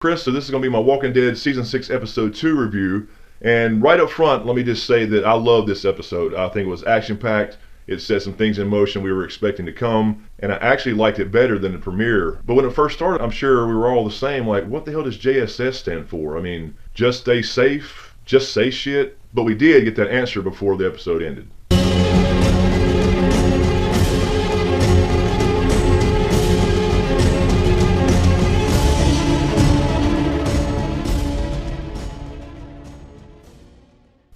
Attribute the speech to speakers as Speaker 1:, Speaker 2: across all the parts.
Speaker 1: Chris, so this is going to be my Walking Dead Season 6 Episode 2 review. And right up front, let me just say that I love this episode. I think it was action-packed. It set some things in motion we were expecting to come. And I actually liked it better than the premiere. But when it first started, I'm sure we were all the same. Like, what the hell does JSS stand for? I mean, just stay safe? Just say shit? But we did get that answer before the episode ended.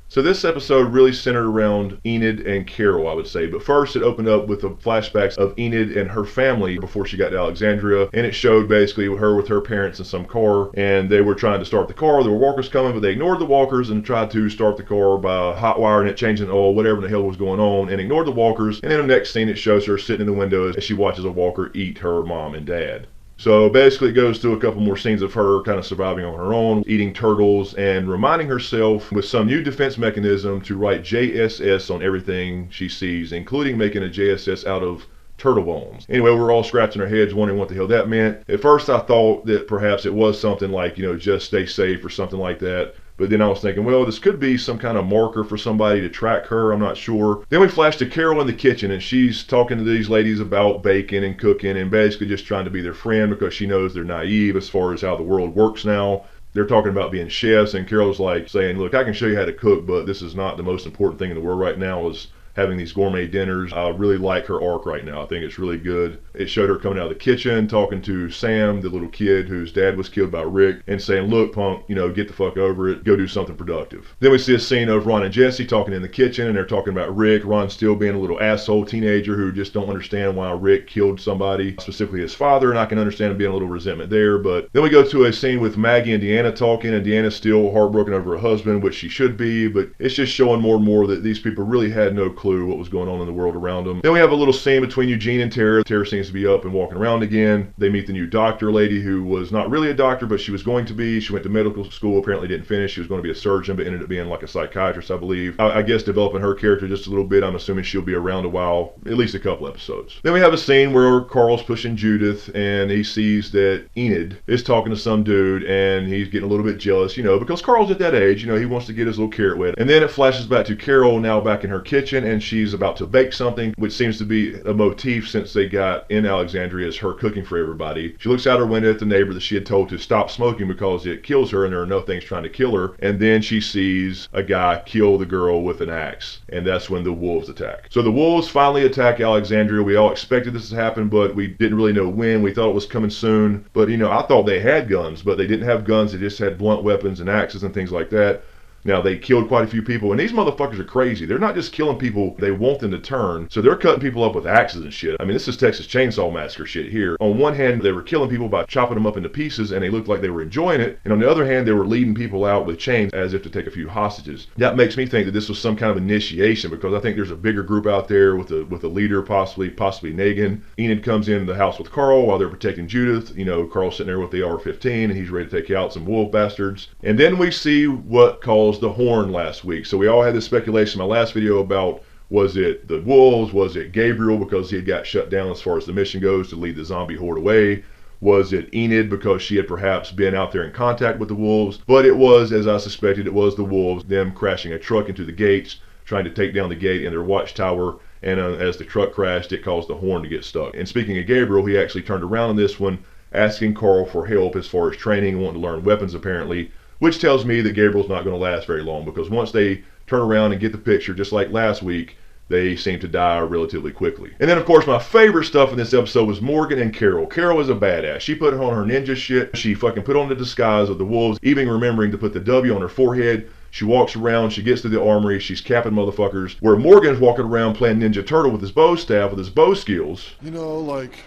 Speaker 1: So this episode really centered around Enid and Carol, I would say. But first, it opened up with the flashbacks of Enid and her family before she got to Alexandria. And it showed basically her with her parents in some car. And they were trying to start the car. There were walkers coming, but they ignored the walkers and tried to start the car by hot wiring it, changing the oil, whatever the hell was going on, and ignored the walkers. And then the next scene, it shows her sitting in the window as she watches a walker eat her mom and dad. So basically it goes through a couple more scenes of her kind of surviving on her own, eating turtles, and reminding herself with some new defense mechanism to write JSS on everything she sees, including making a JSS out of turtle bones. Anyway, we're all scratching our heads wondering what the hell that meant. At first I thought that perhaps it was something like, just stay safe or something like that. But then I was thinking, well, this could be some kind of marker for somebody to track her. I'm not sure. Then we flash to Carol in the kitchen, and she's talking to these ladies about baking and cooking and basically just trying to be their friend because she knows they're naive as far as how the world works now. They're talking about being chefs, and Carol's like saying, look, I can show you how to cook, but this is not the most important thing in the world right now is having these gourmet dinners. I really like her arc right now. I think it's really good. It showed her coming out of the kitchen, talking to Sam, the little kid whose dad was killed by Rick, and saying, look, punk, get the fuck over it. Go do something productive. Then we see a scene of Ron and Jesse talking in the kitchen, and they're talking about Rick. Ron still being a little asshole teenager who just don't understand why Rick killed somebody, specifically his father, and I can understand him being a little resentment there. But then we go to a scene with Maggie and Deanna talking, and Deanna's still heartbroken over her husband, which she should be, but it's just showing more and more that these people really had no clue what was going on in the world around them. Then we have a little scene between Eugene and Tara. Tara seems to be up and walking around again. They meet the new doctor lady who was not really a doctor, but she was going to be. She went to medical school, apparently didn't finish. She was going to be a surgeon, but ended up being like a psychiatrist, I believe. I guess developing her character just a little bit. I'm assuming she'll be around a while, at least a couple episodes. Then we have a scene where Carl's pushing Judith, and he sees that Enid is talking to some dude, and he's getting a little bit jealous, because Carl's at that age, he wants to get his little carrot wet. And then it flashes back to Carol now back in her kitchen, and she's about to bake something, which seems to be a motif since they got in Alexandria, is her cooking for everybody. She looks out her window at the neighbor that she had told to stop smoking because it kills her and there are no things trying to kill her. And then she sees a guy kill the girl with an axe. And that's when the wolves attack. So the wolves finally attack Alexandria. We all expected this to happen, but we didn't really know when. We thought it was coming soon. But I thought they had guns, but they didn't have guns. They just had blunt weapons and axes and things like that. Now, they killed quite a few people, and these motherfuckers are crazy. They're not just killing people they want them to turn, so they're cutting people up with axes and shit. I mean, this is Texas Chainsaw Massacre shit here. On one hand, they were killing people by chopping them up into pieces, and they looked like they were enjoying it, and on the other hand, they were leading people out with chains as if to take a few hostages. That makes me think that this was some kind of initiation, because I think there's a bigger group out there with a leader, possibly Negan. Enid comes into the house with Carl while they're protecting Judith. Carl's sitting there with the AR-15, and he's ready to take out some wolf bastards. And then we see what caused the horn last week. So we all had this speculation in my last video about, was it the wolves? Was it Gabriel because he had got shut down as far as the mission goes to lead the zombie horde away? Was it Enid because she had perhaps been out there in contact with the wolves? But it was, as I suspected, it was the wolves, them crashing a truck into the gates, trying to take down the gate in their watchtower. And as the truck crashed, it caused the horn to get stuck. And speaking of Gabriel, he actually turned around in this one, asking Carl for help as far as training, wanting to learn weapons apparently, which tells me that Gabriel's not going to last very long, because once they turn around and get the picture, just like last week, they seem to die relatively quickly. And then, of course, my favorite stuff in this episode was Morgan and Carol. Carol is a badass. She put on her ninja shit. She fucking put on the disguise of the wolves, even remembering to put the W on her forehead. She walks around, she gets to the armory, she's capping motherfuckers, where Morgan's walking around playing Ninja Turtle with his bow staff, with his bow skills.
Speaker 2: Like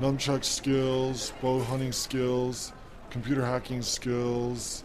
Speaker 2: nunchuck skills, bow hunting skills, computer hacking skills.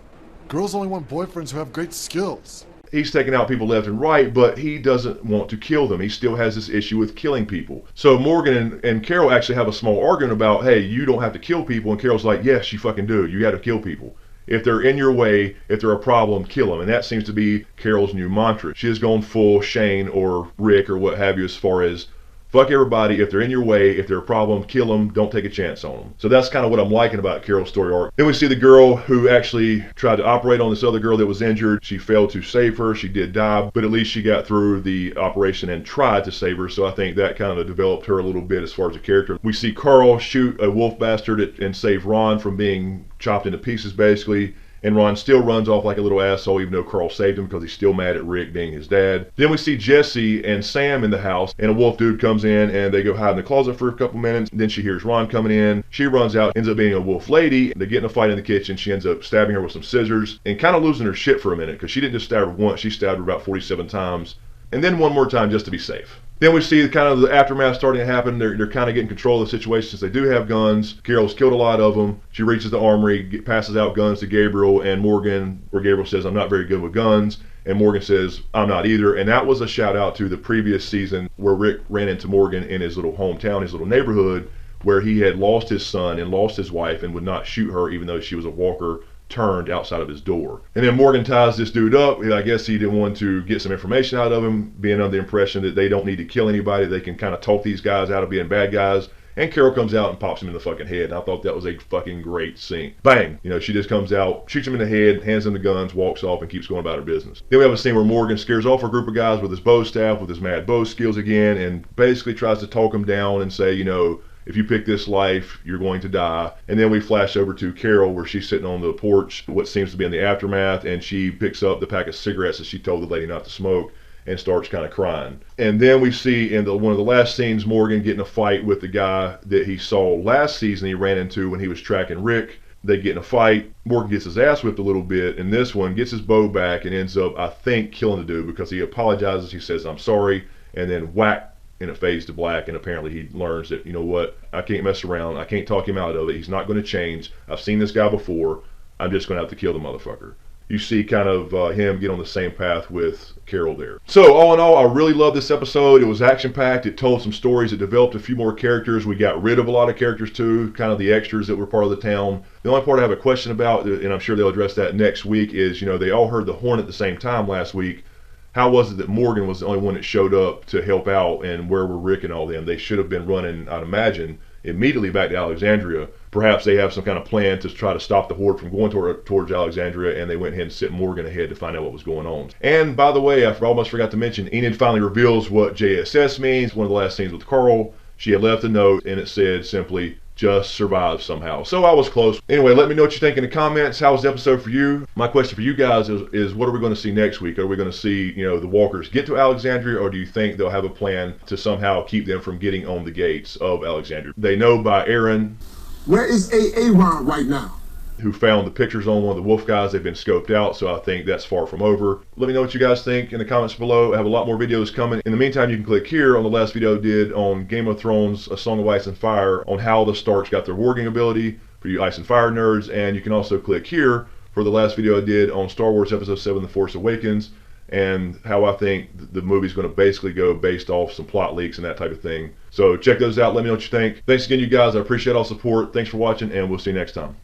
Speaker 2: Girls only want boyfriends who have great skills.
Speaker 1: He's taking out people left and right, but he doesn't want to kill them. He still has this issue with killing people. So Morgan and Carol actually have a small argument about, hey, you don't have to kill people. And Carol's like, yes, you fucking do. You got to kill people. If they're in your way, if they're a problem, kill them. And that seems to be Carol's new mantra. She has gone full Shane or Rick or what have you as far as Fuck everybody. If they're in your way, if they're a problem, kill them. Don't take a chance on them. So that's kind of what I'm liking about Carol's story arc. Then we see the girl who actually tried to operate on this other girl that was injured. She failed to save her. She did die, but at least she got through the operation and tried to save her. So I think that kind of developed her a little bit as far as a character. We see Carl shoot a wolf bastard and save Ron from being chopped into pieces, basically. And Ron still runs off like a little asshole, even though Carl saved him, because he's still mad at Rick being his dad. Then we see Jesse and Sam in the house, and a wolf dude comes in, and they go hide in the closet for a couple minutes. Then she hears Ron coming in. She runs out, ends up being a wolf lady. They get in a fight in the kitchen. She ends up stabbing her with some scissors, and kind of losing her shit for a minute, because she didn't just stab her once. She stabbed her about 47 times, and then one more time just to be safe. Then we see kind of the aftermath starting to happen. They're kind of getting control of the situation since they do have guns. Carol's killed a lot of them. She reaches the armory, passes out guns to Gabriel and Morgan, where Gabriel says, I'm not very good with guns. And Morgan says, I'm not either. And that was a shout out to the previous season where Rick ran into Morgan in his little hometown, his little neighborhood, where he had lost his son and lost his wife and would not shoot her even though she was a walker turned outside of his door. And then Morgan ties this dude up. I guess he didn't want to get some information out of him, being under the impression that they don't need to kill anybody. They can kind of talk these guys out of being bad guys. And Carol comes out and pops him in the fucking head. And I thought that was a fucking great scene. Bang! You know, she just comes out, shoots him in the head, hands him the guns, walks off, and keeps going about her business. Then we have a scene where Morgan scares off a group of guys with his bow staff, with his mad bow skills again, and basically tries to talk them down and say, you know, if you pick this life, you're going to die. And then we flash over to Carol, where she's sitting on the porch, what seems to be in the aftermath, and she picks up the pack of cigarettes that she told the lady not to smoke and starts kind of crying. And then we see in one of the last scenes, Morgan getting a fight with the guy that he saw last season he ran into when he was tracking Rick. They get in a fight. Morgan gets his ass whipped a little bit, and this one gets his bow back and ends up, I think, killing the dude, because he apologizes. He says, I'm sorry, and then whack, and it fades to black. And apparently he learns that, you know what, I can't mess around. I can't talk him out of it. He's not going to change. I've seen this guy before. I'm just going to have to kill the motherfucker. You see kind of him get on the same path with Carol there. So all in all, I really love this episode. It was action-packed. It told some stories. It developed a few more characters. We got rid of a lot of characters too, kind of the extras that were part of the town. The only part I have a question about, and I'm sure they'll address that next week, is, you know, they all heard the horn at the same time last week. How was it that Morgan was the only one that showed up to help out, and where were Rick and all them? They should have been running, I'd imagine, immediately back to Alexandria. Perhaps they have some kind of plan to try to stop the horde from going towards Alexandria, and they went ahead and sent Morgan ahead to find out what was going on. And by the way, I almost forgot to mention, Enid finally reveals what JSS means. One of the last scenes with Carl, she had left a note, and it said simply, just survive somehow. So I was close. Anyway, let me know what you think in the comments. How was the episode for you? My question for you guys is what are we going to see next week? Are we going to see, you know, the walkers get to Alexandria, or do you think they'll have a plan to somehow keep them from getting on the gates of Alexandria? They know by Aaron.
Speaker 3: Where is Aaron right now?
Speaker 1: Who found the pictures on one of the wolf guys. They've been scoped out, so I think that's far from over. Let me know what you guys think in the comments below. I have a lot more videos coming. In the meantime, you can click here on the last video I did on Game of Thrones, A Song of Ice and Fire, on how the Starks got their warging ability for you Ice and Fire nerds. And you can also click here for the last video I did on Star Wars Episode 7, The Force Awakens, and how I think the movie's going to basically go based off some plot leaks and that type of thing. So check those out. Let me know what you think. Thanks again, you guys. I appreciate all the support. Thanks for watching, and we'll see you next time.